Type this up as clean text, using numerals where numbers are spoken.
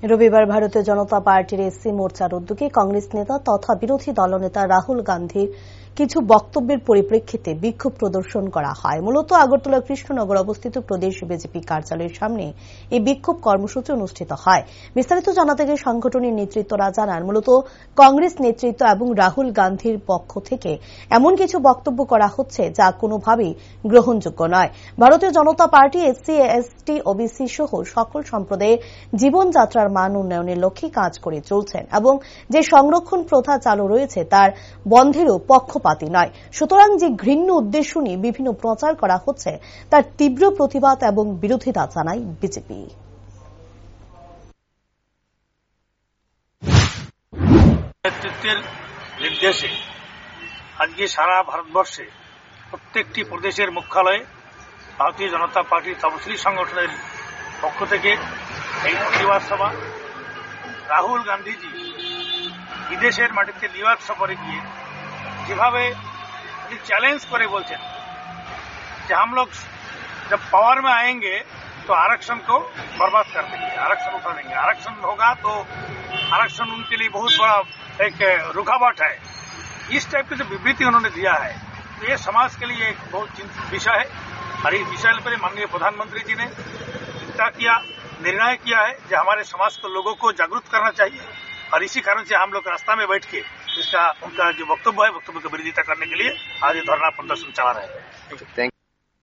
রবিবার ভারতীয় জনতা পার্টির এসসি মোর্চার উদ্যোগে কংগ্রেস নেতা তথা বিরোধী দলনেতা রাহুল গান্ধীর কিছু বক্তব্যের পরিপ্রেক্ষিতে বিক্ষোভ প্রদর্শন করা হয়। মূলত আগরতলা কৃষ্ণনগর অবস্থিত প্রদেশ বিজেপি কার্যালয়ের সামনে এই বিক্ষোভ কর্মসূচি অনুষ্ঠিত হয়। বিস্তারিত জানাতে গিয়ে সংগঠনের নেতৃত্বরা জানান, মূলত কংগ্রেস নেতৃত্ব এবং রাহুল গান্ধীর পক্ষ থেকে এমন কিছু বক্তব্য করা হচ্ছে যা কোনোভাবেই গ্রহণযোগ্য নয়। ভারতীয় জনতা পার্টি এসসি, এসটি, ওবিসি সহ সকল সম্প্রদায়ের জীবনযাত্রার মান উন্নয়নের লক্ষ্যে কাজ করে চলছেন এবং যে সংরক্ষণ প্রথা চালু রয়েছে তার বন্ধেরও পক্ষপাতী নয়। সুতরাং যে ঘৃণ্য উদ্দেশ্য নিয়ে বিভিন্ন প্রচার করা হচ্ছে তার তীব্র প্রতিবাদ এবং বিরোধিতা জানায় বিজেপি। নেতৃত্বের নির্দেশে আজকে সারা ভারতবর্ষে প্রত্যেকটি প্রদেশের মুখ্যালয়ে ভারতীয় জনতা পার্টির তপশিলি সংগঠনের পক্ষ থেকে এই প্রতিবাদ সভা। রাহুল গান্ধীজি বিদেশের মাটিতে নিউইয়র্ক সফরে গিয়ে যেভাবে उन्हें चैलेंज करे बोलते हैं कि हम लोग जब पावर में आएंगे तो आरक्षण को बर्बाद कर देंगे, आरक्षण उठा देंगे, आरक्षण होगा तो आरक्षण उनके लिए बहुत बड़ा एक रुकावट है। इस टाइप की जो विवृत्ति उन्होंने दिया है तो ये समाज के लिए एक बहुत चिंतित विषय है और इस विषय पर माननीय प्रधानमंत्री जी ने चिंता किया, निर्णय किया है कि हमारे समाज को लोगों को जागरूक करना चाहिए और इसी कारण से हम लोग रास्ता में बैठ के इसका उनका जो वक्तव्य है वक्तव्य की विरोधिता करने के लिए आज धरना प्रदर्शन चला रहे हैं।